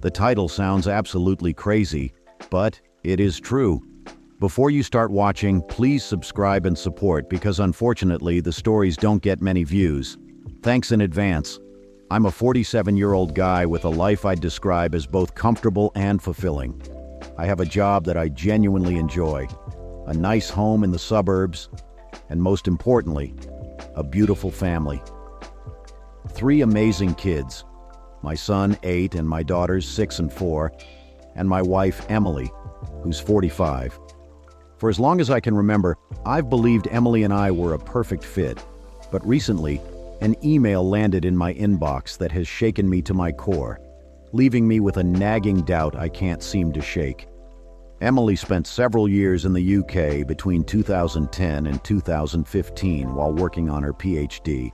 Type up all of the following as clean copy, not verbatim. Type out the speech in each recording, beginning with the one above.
The title sounds absolutely crazy, but it is true. Before you start watching, please subscribe and support because unfortunately the stories don't get many views. Thanks in advance. I'm a 47-year-old guy with a life I'd describe as both comfortable and fulfilling. I have a job that I genuinely enjoy, a nice home in the suburbs, and most importantly, a beautiful family. 3 amazing kids, my son 8 and my daughters 6 and 4, and my wife Emily, who's 45. For as long as I can remember, I've believed Emily and I were a perfect fit, but recently, an email landed in my inbox that has shaken me to my core, leaving me with a nagging doubt I can't seem to shake. Emily spent several years in the UK between 2010 and 2015 while working on her PhD.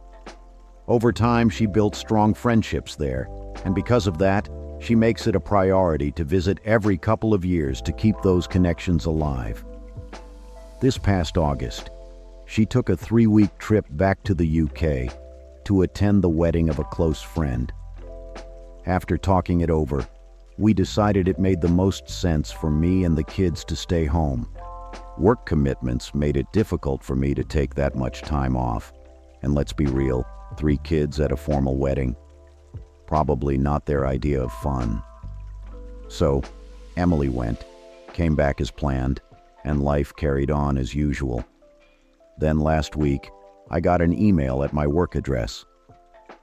Over time, she built strong friendships there, and because of that, she makes it a priority to visit every couple of years to keep those connections alive. This past August, she took a 3-week trip back to the UK to attend the wedding of a close friend. After talking it over, we decided it made the most sense for me and the kids to stay home. Work commitments made it difficult for me to take that much time off. And let's be real, 3 kids at a formal wedding, probably not their idea of fun. So, Emily went, came back as planned, and life carried on as usual. Then last week, I got an email at my work address.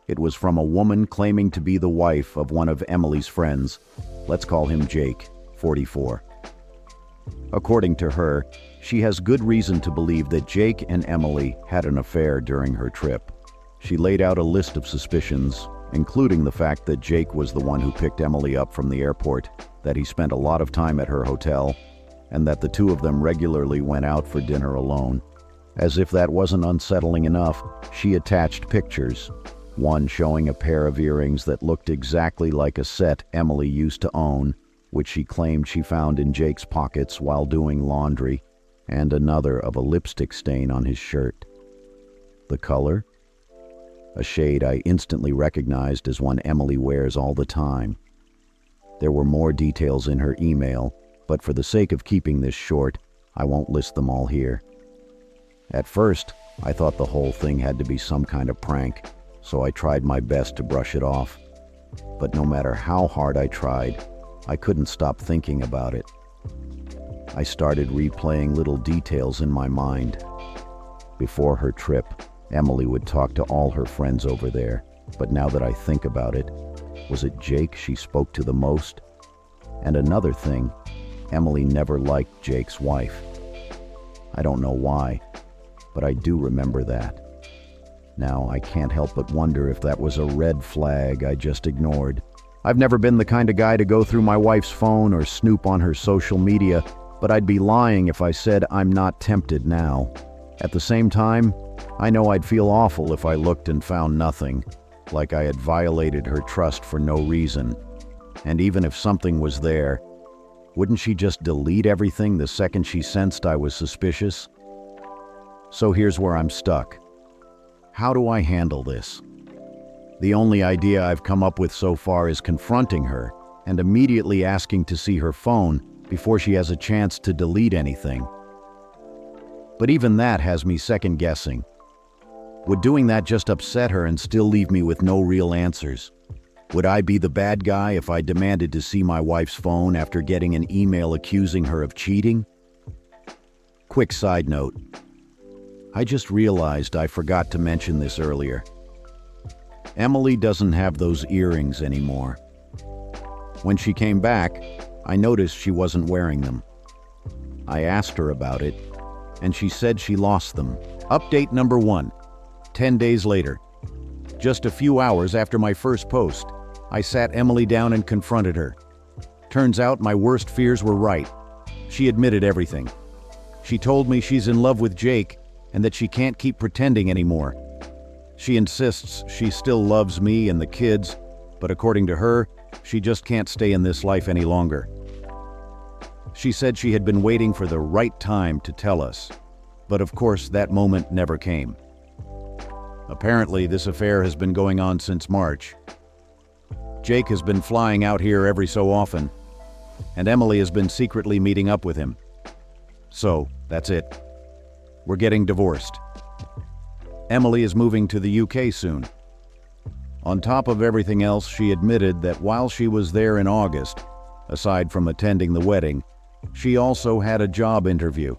It was from a woman claiming to be the wife of one of Emily's friends. Let's call him Jake, 44. According to her, she has good reason to believe that Jake and Emily had an affair during her trip. She laid out a list of suspicions, including the fact that Jake was the one who picked Emily up from the airport, that he spent a lot of time at her hotel, and that the 2 of them regularly went out for dinner alone. As if that wasn't unsettling enough, she attached pictures, one showing a pair of earrings that looked exactly like a set Emily used to own, which she claimed she found in Jake's pockets while doing laundry, and another of a lipstick stain on his shirt. The color? A shade I instantly recognized as one Emily wears all the time. There were more details in her email, but for the sake of keeping this short, I won't list them all here. At first, I thought the whole thing had to be some kind of prank, so I tried my best to brush it off. But no matter how hard I tried, I couldn't stop thinking about it. I started replaying little details in my mind. Before her trip, Emily would talk to all her friends over there, but now that I think about it, was it Jake she spoke to the most? And another thing, Emily never liked Jake's wife. I don't know why, but I do remember that. Now, I can't help but wonder if that was a red flag I just ignored. I've never been the kind of guy to go through my wife's phone or snoop on her social media, but I'd be lying if I said I'm not tempted now. At the same time, I know I'd feel awful if I looked and found nothing, like I had violated her trust for no reason. And even if something was there, wouldn't she just delete everything the second she sensed I was suspicious? So here's where I'm stuck. How do I handle this? The only idea I've come up with so far is confronting her and immediately asking to see her phone before she has a chance to delete anything. But even that has me second-guessing. Would doing that just upset her and still leave me with no real answers? Would I be the bad guy if I demanded to see my wife's phone after getting an email accusing her of cheating? Quick side note. I just realized I forgot to mention this earlier. Emily doesn't have those earrings anymore. When she came back, I noticed she wasn't wearing them. I asked her about it, and she said she lost them. Update number 1. 10 days later. Just a few hours after my first post, I sat Emily down and confronted her. Turns out my worst fears were right. She admitted everything. She told me she's in love with Jake and that she can't keep pretending anymore. She insists she still loves me and the kids, but according to her, she just can't stay in this life any longer. She said she had been waiting for the right time to tell us, but of course that moment never came. Apparently, this affair has been going on since March. Jake has been flying out here every so often, and Emily has been secretly meeting up with him. So, that's it. We're getting divorced. Emily is moving to the UK soon. On top of everything else, she admitted that while she was there in August, aside from attending the wedding, she also had a job interview.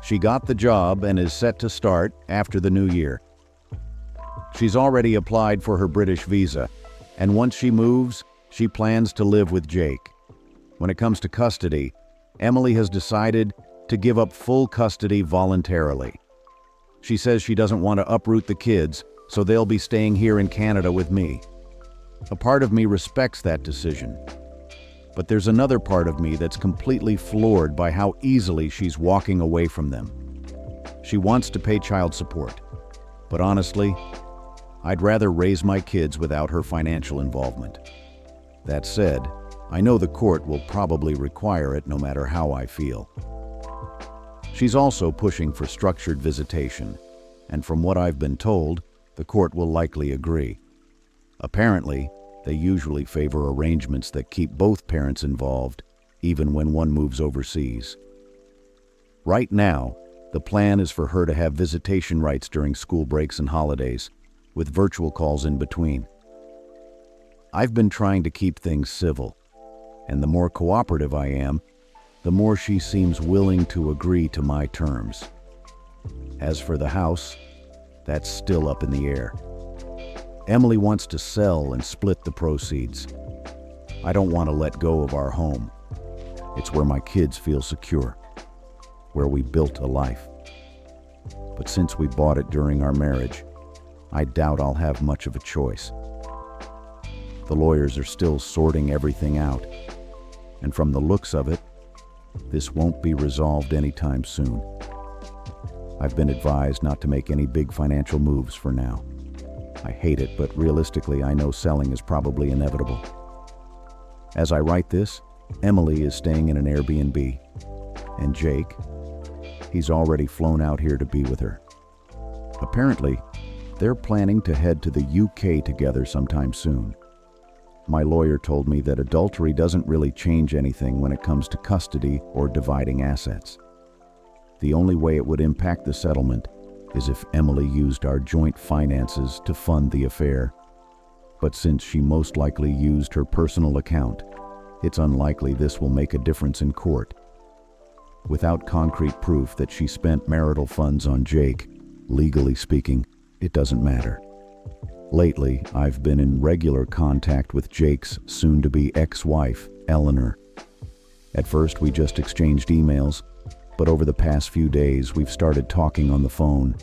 She got the job and is set to start after the new year. She's already applied for her British visa, and once she moves, she plans to live with Jake. When it comes to custody, Emily has decided to give up full custody voluntarily. She says she doesn't want to uproot the kids, so they'll be staying here in Canada with me. A part of me respects that decision. But there's another part of me that's completely floored by how easily she's walking away from them. She wants to pay child support, but honestly, I'd rather raise my kids without her financial involvement. That said, I know the court will probably require it no matter how I feel. She's also pushing for structured visitation, and from what I've been told, the court will likely agree. Apparently, they usually favor arrangements that keep both parents involved, even when one moves overseas. Right now, the plan is for her to have visitation rights during school breaks and holidays, with virtual calls in between. I've been trying to keep things civil, and the more cooperative I am, the more she seems willing to agree to my terms. As for the house, that's still up in the air. Emily wants to sell and split the proceeds. I don't want to let go of our home. It's where my kids feel secure, where we built a life. But since we bought it during our marriage, I doubt I'll have much of a choice. The lawyers are still sorting everything out, and from the looks of it, this won't be resolved anytime soon. I've been advised not to make any big financial moves for now. I hate it, but realistically, I know selling is probably inevitable. As I write this, Emily is staying in an Airbnb, and Jake, he's already flown out here to be with her. Apparently, they're planning to head to the UK together sometime soon. My lawyer told me that adultery doesn't really change anything when it comes to custody or dividing assets. The only way it would impact the settlement is if Emily used our joint finances to fund the affair. But since she most likely used her personal account, it's unlikely this will make a difference in court. Without concrete proof that she spent marital funds on Jake, legally speaking, it doesn't matter. Lately, I've been in regular contact with Jake's soon-to-be ex-wife, Eleanor. At first, we just exchanged emails, but over the past few days, we've started talking on the phone.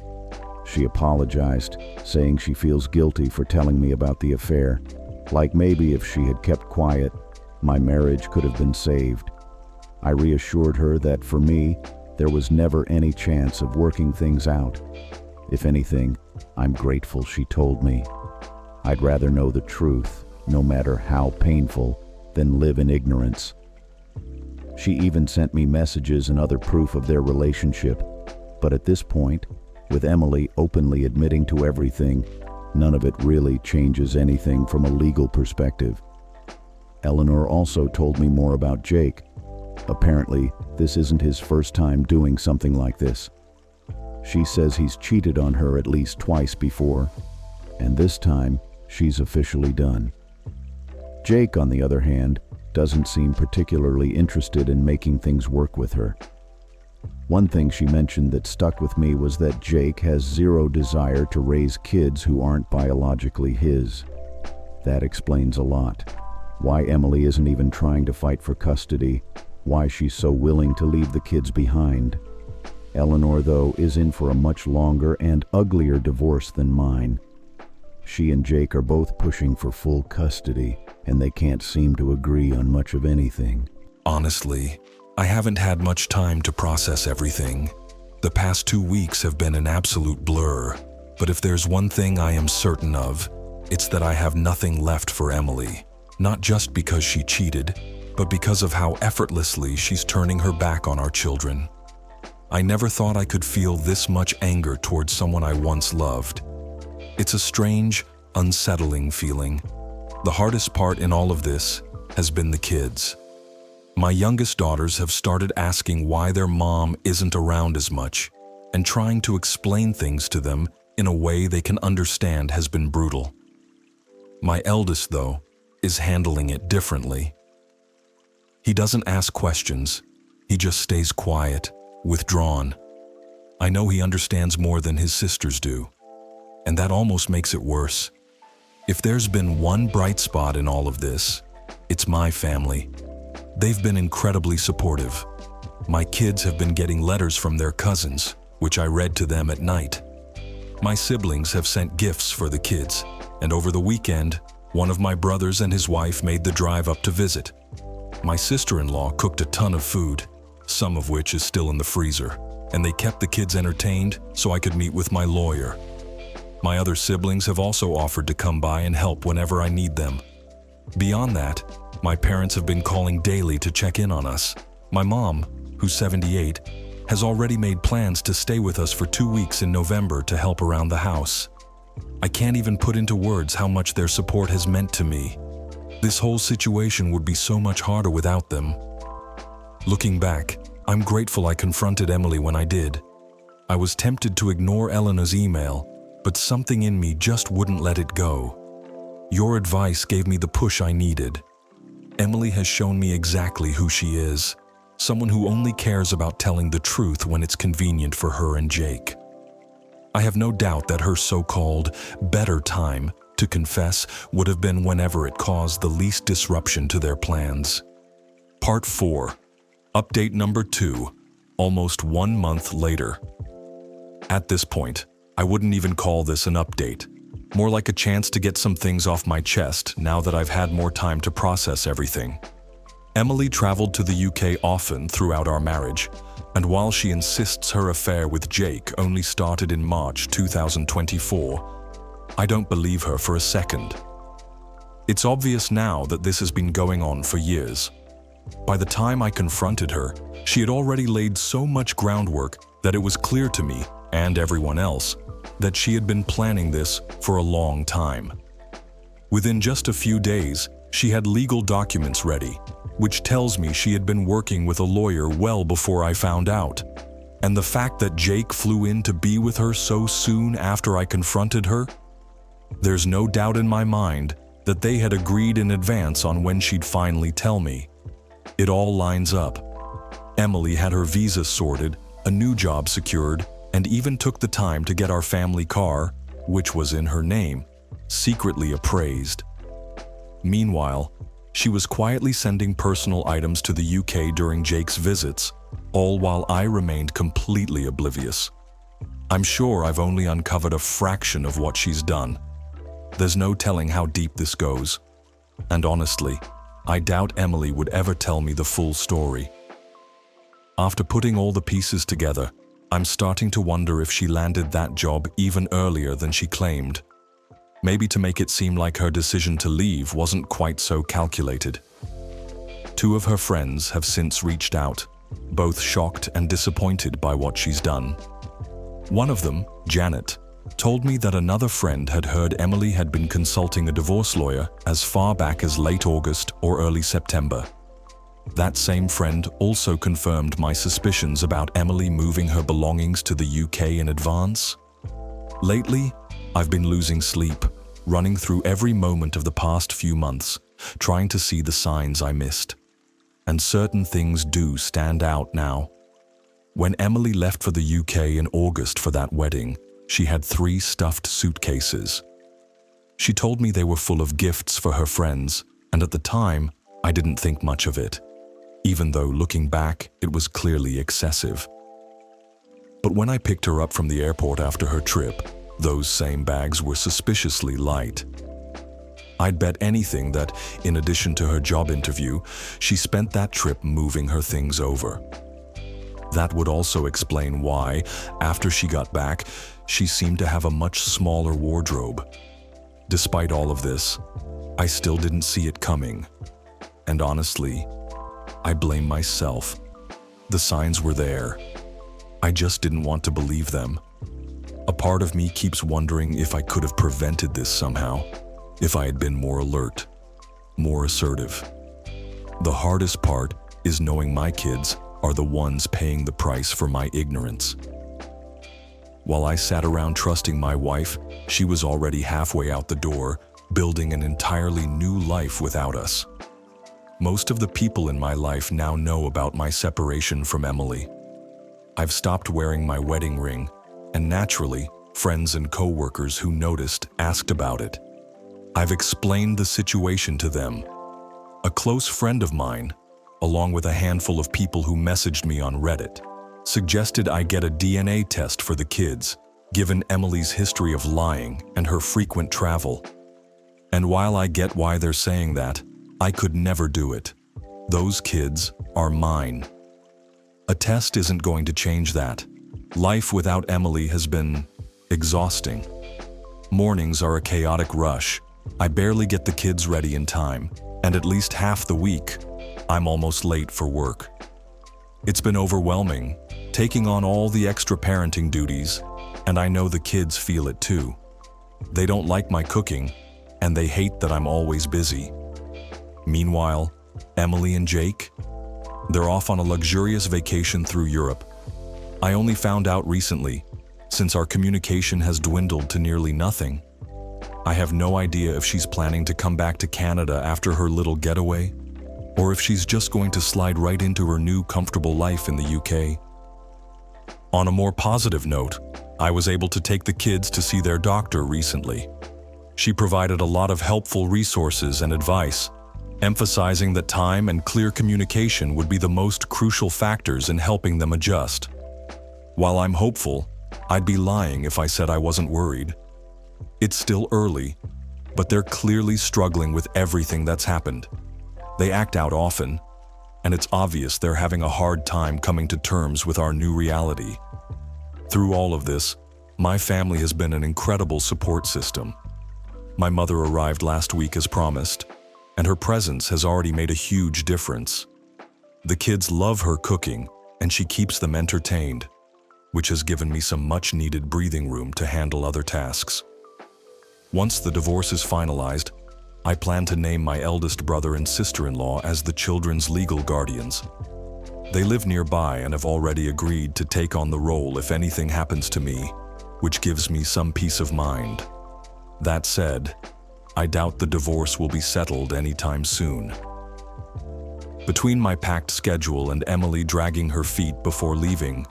She apologized, saying she feels guilty for telling me about the affair, like maybe if she had kept quiet, my marriage could have been saved. I reassured her that for me, there was never any chance of working things out. If anything, I'm grateful she told me. I'd rather know the truth, no matter how painful, than live in ignorance. She even sent me messages and other proof of their relationship, but at this point, with Emily openly admitting to everything, none of it really changes anything from a legal perspective. Eleanor also told me more about Jake. Apparently, this isn't his first time doing something like this. She says he's cheated on her at least twice before, and this time, she's officially done. Jake, on the other hand, doesn't seem particularly interested in making things work with her. One thing she mentioned that stuck with me was that Jake has zero desire to raise kids who aren't biologically his. That explains a lot. Why Emily isn't even trying to fight for custody, why she's so willing to leave the kids behind. Eleanor, though, is in for a much longer and uglier divorce than mine. She and Jake are both pushing for full custody, and they can't seem to agree on much of anything. Honestly, I haven't had much time to process everything. The past 2 weeks have been an absolute blur, but if there's one thing I am certain of, it's that I have nothing left for Emily. Not just because she cheated, but because of how effortlessly she's turning her back on our children. I never thought I could feel this much anger towards someone I once loved. It's a strange, unsettling feeling. The hardest part in all of this has been the kids. My youngest daughters have started asking why their mom isn't around as much, and trying to explain things to them in a way they can understand has been brutal. My eldest, though, is handling it differently. He doesn't ask questions. He just stays quiet, withdrawn. I know he understands more than his sisters do, and that almost makes it worse. If there's been one bright spot in all of this, it's my family. They've been incredibly supportive. My kids have been getting letters from their cousins, which I read to them at night. My siblings have sent gifts for the kids, and over the weekend, one of my brothers and his wife made the drive up to visit. My sister-in-law cooked a ton of food, some of which is still in the freezer, and they kept the kids entertained so I could meet with my lawyer. My other siblings have also offered to come by and help whenever I need them. Beyond that, my parents have been calling daily to check in on us. My mom, who's 78, has already made plans to stay with us for 2 weeks in November to help around the house. I can't even put into words how much their support has meant to me. This whole situation would be so much harder without them. Looking back, I'm grateful I confronted Emily when I did. I was tempted to ignore Eleanor's email, but something in me just wouldn't let it go. Your advice gave me the push I needed. Emily has shown me exactly who she is, someone who only cares about telling the truth when it's convenient for her and Jake. I have no doubt that her so-called better time to confess would have been whenever it caused the least disruption to their plans. Part 4. Update number 2. Almost 1 month later. At this point, I wouldn't even call this an update. More like a chance to get some things off my chest now that I've had more time to process everything. Emily traveled to the UK often throughout our marriage, and while she insists her affair with Jake only started in March 2024, I don't believe her for a second. It's obvious now that this has been going on for years. By the time I confronted her, she had already laid so much groundwork that it was clear to me, and everyone else, that she had been planning this for a long time. Within just a few days, she had legal documents ready, which tells me she had been working with a lawyer well before I found out. And the fact that Jake flew in to be with her so soon after I confronted her, there's no doubt in my mind that they had agreed in advance on when she'd finally tell me. It all lines up. Emily had her visa sorted, a new job secured, and even took the time to get our family car, which was in her name, secretly appraised. Meanwhile, she was quietly sending personal items to the UK during Jake's visits, all while I remained completely oblivious. I'm sure I've only uncovered a fraction of what she's done. There's no telling how deep this goes. And honestly, I doubt Emily would ever tell me the full story. After putting all the pieces together, I'm starting to wonder if she landed that job even earlier than she claimed. Maybe to make it seem like her decision to leave wasn't quite so calculated. 2 of her friends have since reached out, both shocked and disappointed by what she's done. One of them, Janet, told me that another friend had heard Emily had been consulting a divorce lawyer as far back as late August or early September. That same friend also confirmed my suspicions about Emily moving her belongings to the UK in advance. Lately, I've been losing sleep, running through every moment of the past few months, trying to see the signs I missed. And certain things do stand out now. When Emily left for the UK in August for that wedding, she had 3 stuffed suitcases. She told me they were full of gifts for her friends, and at the time, I didn't think much of it, even though looking back, it was clearly excessive. But when I picked her up from the airport after her trip, those same bags were suspiciously light. I'd bet anything that, in addition to her job interview, she spent that trip moving her things over. That would also explain why, after she got back, she seemed to have a much smaller wardrobe. Despite all of this, I still didn't see it coming. And honestly, I blame myself. The signs were there. I just didn't want to believe them. A part of me keeps wondering if I could have prevented this somehow, if I had been more alert. more assertive. The hardest part is knowing my kids are the ones paying the price for my ignorance. While I sat around trusting my wife, she was already halfway out the door, building an entirely new life without us. Most of the people in my life now know about my separation from Emily. I've stopped wearing my wedding ring, and naturally, friends and co-workers who noticed asked about it. I've explained the situation to them. A close friend of mine, along with a handful of people who messaged me on Reddit, suggested I get a DNA test for the kids, given Emily's history of lying and her frequent travel. And while I get why they're saying that, I could never do it. Those kids are mine. A test isn't going to change that. Life without Emily has been exhausting. Mornings are a chaotic rush. I barely get the kids ready in time, and at least half the week, I'm almost late for work. It's been overwhelming, taking on all the extra parenting duties, and I know the kids feel it too. They don't like my cooking, and they hate that I'm always busy. Meanwhile, Emily and Jake, they're off on a luxurious vacation through Europe. I only found out recently, since our communication has dwindled to nearly nothing. I have no idea if she's planning to come back to Canada after her little getaway, or if she's just going to slide right into her new comfortable life in the UK. On a more positive note, I was able to take the kids to see their doctor recently. She provided a lot of helpful resources and advice, emphasizing that time and clear communication would be the most crucial factors in helping them adjust. While I'm hopeful, I'd be lying if I said I wasn't worried. It's still early, but they're clearly struggling with everything that's happened. They act out often, and it's obvious they're having a hard time coming to terms with our new reality. Through all of this, my family has been an incredible support system. My mother arrived last week as promised, and her presence has already made a huge difference. The kids love her cooking, and she keeps them entertained, which has given me some much-needed breathing room to handle other tasks. Once the divorce is finalized, I plan to name my eldest brother and sister-in-law as the children's legal guardians. They live nearby and have already agreed to take on the role if anything happens to me, which gives me some peace of mind. That said, I doubt the divorce will be settled anytime soon. Between my packed schedule and Emily dragging her feet before leaving,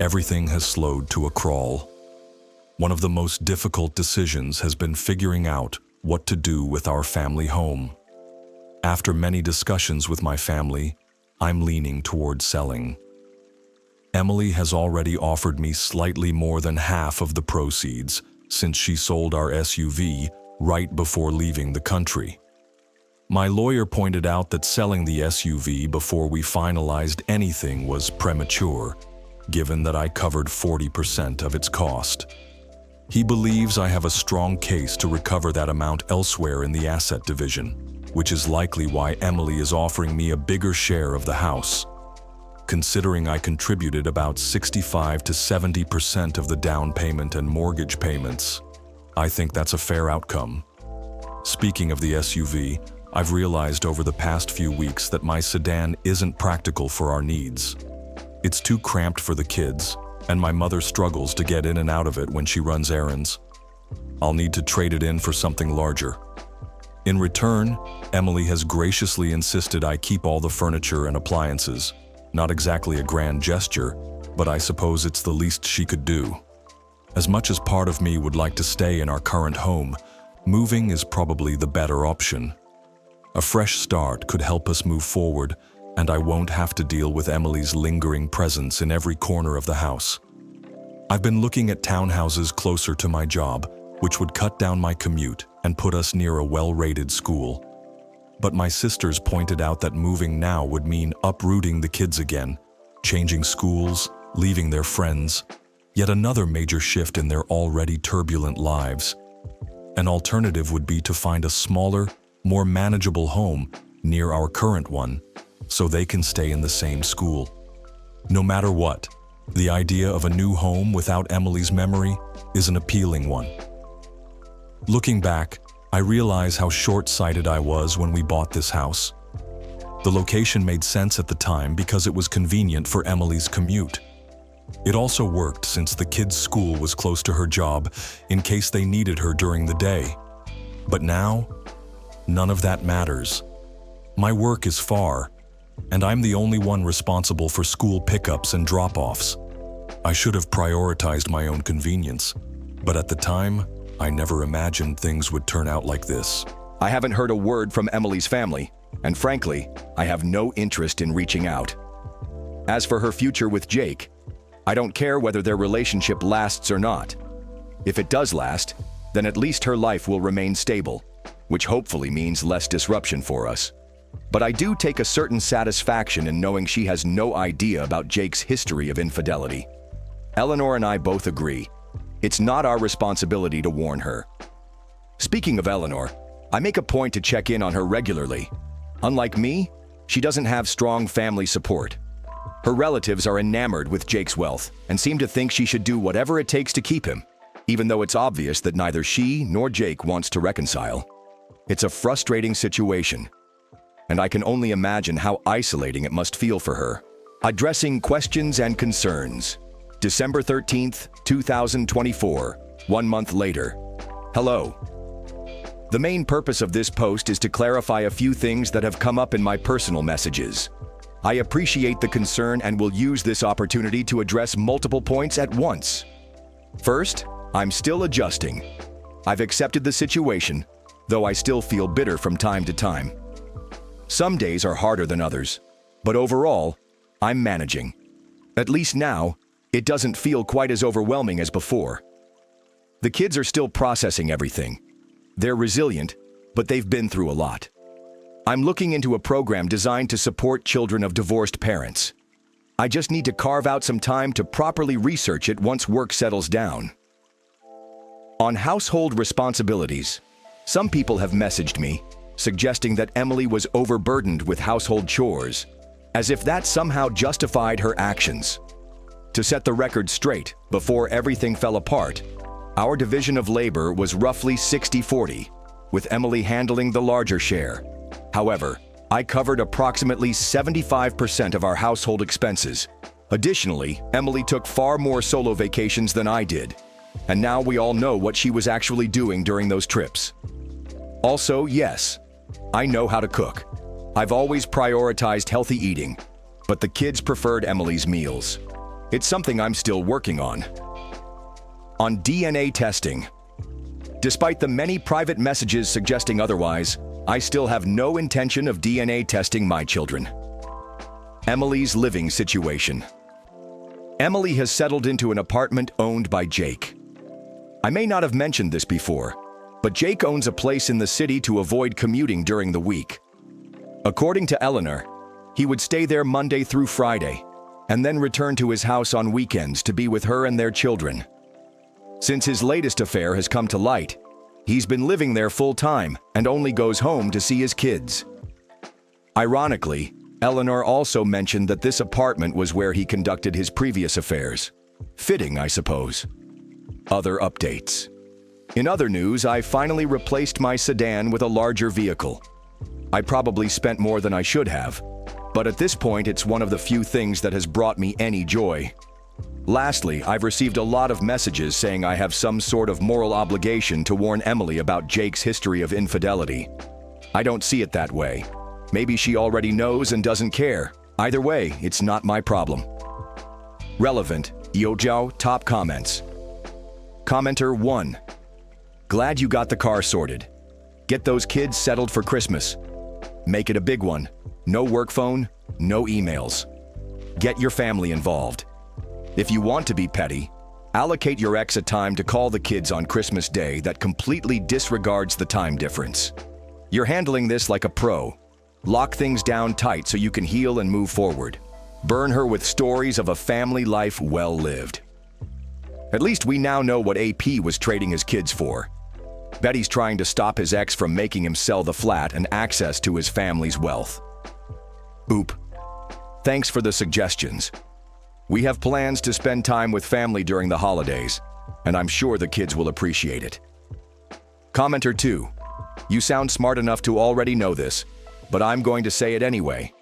everything has slowed to a crawl. One of the most difficult decisions has been figuring out what to do with our family home. After many discussions with my family, I'm leaning toward selling. Emily has already offered me slightly more than half of the proceeds since she sold our SUV right before leaving the country. My lawyer pointed out that selling the SUV before we finalized anything was premature, given that I covered 40% of its cost. He believes I have a strong case to recover that amount elsewhere in the asset division, which is likely why Emily is offering me a bigger share of the house. Considering I contributed about 65 to 70% of the down payment and mortgage payments, I think that's a fair outcome. Speaking of the SUV, I've realized over the past few weeks that my sedan isn't practical for our needs. It's too cramped for the kids, and my mother struggles to get in and out of it when she runs errands. I'll need to trade it in for something larger. In return, Emily has graciously insisted I keep all the furniture and appliances. Not exactly a grand gesture, but I suppose it's the least she could do. As much as part of me would like to stay in our current home, moving is probably the better option. A fresh start could help us move forward, and I won't have to deal with Emily's lingering presence in every corner of the house. I've been looking at townhouses closer to my job, which would cut down my commute and put us near a well-rated school. But my sisters pointed out that moving now would mean uprooting the kids again, changing schools, leaving their friends, yet another major shift in their already turbulent lives. An alternative would be to find a smaller, more manageable home near our current one, so they can stay in the same school. No matter what, the idea of a new home without Emily's memory is an appealing one. Looking back, I realize how short-sighted I was when we bought this house. The location made sense at the time because it was convenient for Emily's commute. It also worked since the kids' school was close to her job in case they needed her during the day. But now, none of that matters. My work is far, and I'm the only one responsible for school pickups and drop-offs. I should have prioritized my own convenience, but at the time, I never imagined things would turn out like this. I haven't heard a word from Emily's family, and frankly, I have no interest in reaching out. As for her future with Jake, I don't care whether their relationship lasts or not. If it does last, then at least her life will remain stable, which hopefully means less disruption for us. But I do take a certain satisfaction in knowing she has no idea about Jake's history of infidelity. Eleanor and I both agree. It's not our responsibility to warn her. Speaking of Eleanor, I make a point to check in on her regularly. Unlike me, she doesn't have strong family support. Her relatives are enamored with Jake's wealth and seem to think she should do whatever it takes to keep him, even though it's obvious that neither she nor Jake wants to reconcile. It's a frustrating situation, and I can only imagine how isolating it must feel for her. Addressing questions and concerns. December 13th, 2024, 1 month later. Hello. The main purpose of this post is to clarify a few things that have come up in my personal messages. I appreciate the concern and will use this opportunity to address multiple points at once. First, I'm still adjusting. I've accepted the situation, though I still feel bitter from time to time. Some days are harder than others, but overall, I'm managing. At least now, it doesn't feel quite as overwhelming as before. The kids are still processing everything. They're resilient, but they've been through a lot. I'm looking into a program designed to support children of divorced parents. I just need to carve out some time to properly research it once work settles down. On household responsibilities, some people have messaged me, suggesting that Emily was overburdened with household chores, as if that somehow justified her actions. To set the record straight, before everything fell apart, our division of labor was roughly 60-40, with Emily handling the larger share. However, I covered approximately 75% of our household expenses. Additionally, Emily took far more solo vacations than I did, and now we all know what she was actually doing during those trips. Also, yes, I know how to cook. I've always prioritized healthy eating, but the kids preferred Emily's meals. It's something I'm still working on. On DNA testing. Despite the many private messages suggesting otherwise, I still have no intention of DNA testing my children. Emily's living situation. Emily has settled into an apartment owned by Jake. I may not have mentioned this before, but Jake owns a place in the city to avoid commuting during the week. According to Eleanor, he would stay there Monday through Friday, and then return to his house on weekends to be with her and their children. Since his latest affair has come to light, he's been living there full-time and only goes home to see his kids. Ironically, Eleanor also mentioned that this apartment was where he conducted his previous affairs. Fitting, I suppose. Other updates. In other news, I finally replaced my sedan with a larger vehicle. I probably spent more than I should have, but at this point it's one of the few things that has brought me any joy. Lastly, I've received a lot of messages saying I have some sort of moral obligation to warn Emily about Jake's history of infidelity. I don't see it that way. Maybe she already knows and doesn't care. Either way, it's not my problem. Relevant, Yojiao top comments. Commenter 1. Glad you got the car sorted. Get those kids settled for Christmas. Make it a big one. No work phone, no emails. Get your family involved. If you want to be petty, allocate your ex a time to call the kids on Christmas Day that completely disregards the time difference. You're handling this like a pro. Lock things down tight so you can heal and move forward. Burn her with stories of a family life well lived. At least we now know what AP was trading his kids for. Bet he's trying to stop his ex from making him sell the flat and access to his family's wealth. Oop. Thanks for the suggestions. We have plans to spend time with family during the holidays, and I'm sure the kids will appreciate it. Commenter 2. You sound smart enough to already know this, but I'm going to say it anyway.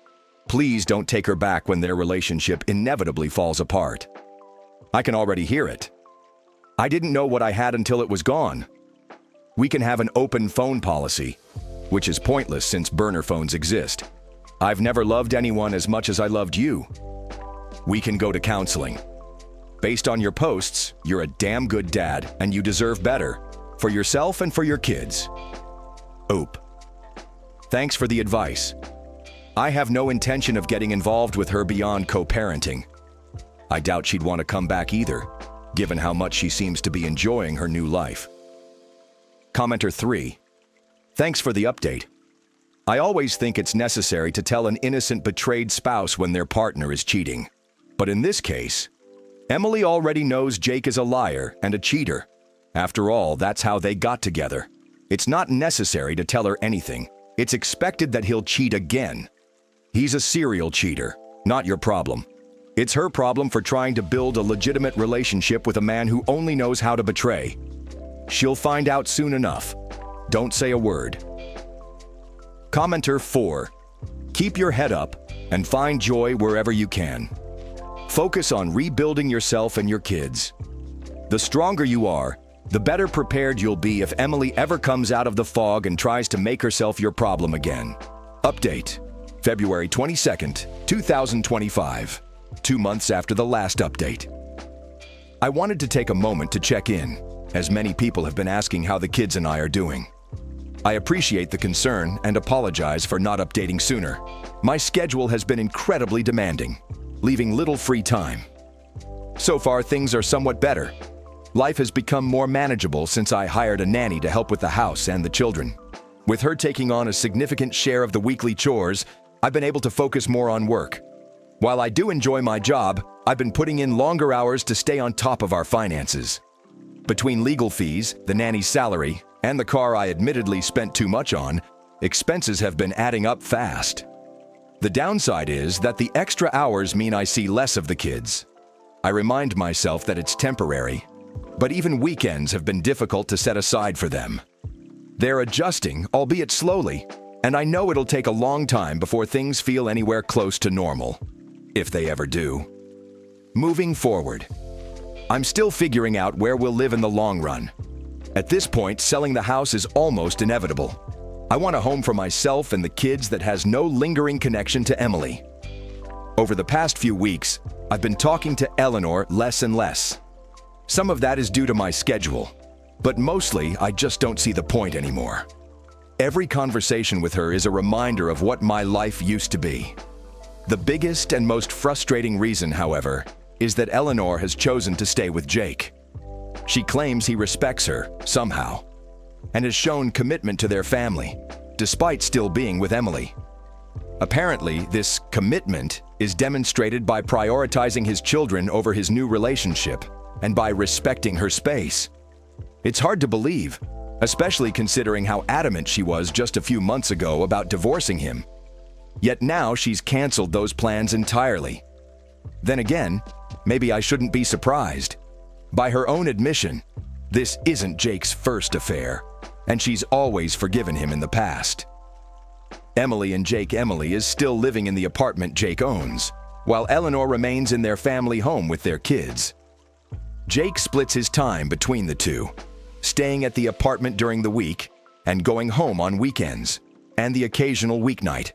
Please don't take her back when their relationship inevitably falls apart. I can already hear it. I didn't know what I had until it was gone. We can have an open phone policy, which is pointless since burner phones exist. I've never loved anyone as much as I loved you. We can go to counseling. Based on your posts, you're a damn good dad and you deserve better, for yourself and for your kids. Oop. Thanks for the advice. I have no intention of getting involved with her beyond co-parenting. I doubt she'd want to come back either, given how much she seems to be enjoying her new life. Commenter 3. Thanks for the update. I always think it's necessary to tell an innocent betrayed spouse when their partner is cheating. But in this case, Emily already knows Jake is a liar and a cheater. After all, that's how they got together. It's not necessary to tell her anything. It's expected that he'll cheat again. He's a serial cheater, not your problem. It's her problem for trying to build a legitimate relationship with a man who only knows how to betray. She'll find out soon enough. Don't say a word. Commenter 4. Keep your head up and find joy wherever you can. Focus on rebuilding yourself and your kids. The stronger you are, the better prepared you'll be if Emily ever comes out of the fog and tries to make herself your problem again. Update: February 22nd, 2025. 2 months after the last update. I wanted to take a moment to check in, as many people have been asking how the kids and I are doing. I appreciate the concern and apologize for not updating sooner. My schedule has been incredibly demanding, leaving little free time. So far, things are somewhat better. Life has become more manageable since I hired a nanny to help with the house and the children. With her taking on a significant share of the weekly chores, I've been able to focus more on work. While I do enjoy my job, I've been putting in longer hours to stay on top of our finances. Between legal fees, the nanny's salary, and the car I admittedly spent too much on, expenses have been adding up fast. The downside is that the extra hours mean I see less of the kids. I remind myself that it's temporary, but even weekends have been difficult to set aside for them. They're adjusting, albeit slowly, and I know it'll take a long time before things feel anywhere close to normal, if they ever do. Moving forward, I'm still figuring out where we'll live in the long run. At this point, selling the house is almost inevitable. I want a home for myself and the kids that has no lingering connection to Emily. Over the past few weeks, I've been talking to Eleanor less and less. Some of that is due to my schedule, but mostly I just don't see the point anymore. Every conversation with her is a reminder of what my life used to be. The biggest and most frustrating reason, however, is that Eleanor has chosen to stay with Jake. She claims he respects her, somehow, and has shown commitment to their family, despite still being with Emily. Apparently, this commitment is demonstrated by prioritizing his children over his new relationship and by respecting her space. It's hard to believe, especially considering how adamant she was just a few months ago about divorcing him. Yet now she's canceled those plans entirely. Then again, maybe I shouldn't be surprised. By her own admission, this isn't Jake's first affair, and she's always forgiven him in the past. Emily is still living in the apartment Jake owns, while Eleanor remains in their family home with their kids. Jake splits his time between the two, staying at the apartment during the week and going home on weekends and the occasional weeknight.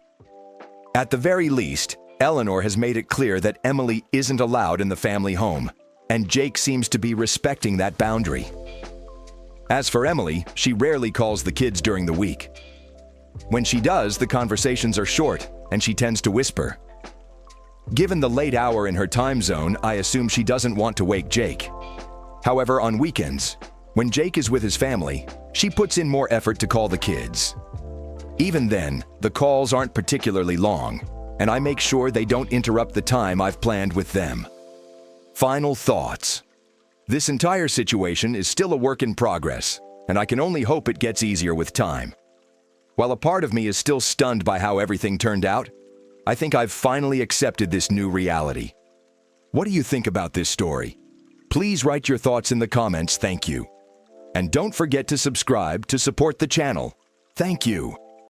At the very least, Eleanor has made it clear that Emily isn't allowed in the family home, and Jake seems to be respecting that boundary. As for Emily, she rarely calls the kids during the week. When she does, the conversations are short, and she tends to whisper. Given the late hour in her time zone, I assume she doesn't want to wake Jake. However, on weekends, when Jake is with his family, she puts in more effort to call the kids. Even then, the calls aren't particularly long, and I make sure they don't interrupt the time I've planned with them. Final thoughts. This entire situation is still a work in progress, and I can only hope it gets easier with time. While a part of me is still stunned by how everything turned out, I think I've finally accepted this new reality. What do you think about this story? Please write your thoughts in the comments, thank you. And don't forget to subscribe to support the channel. Thank you.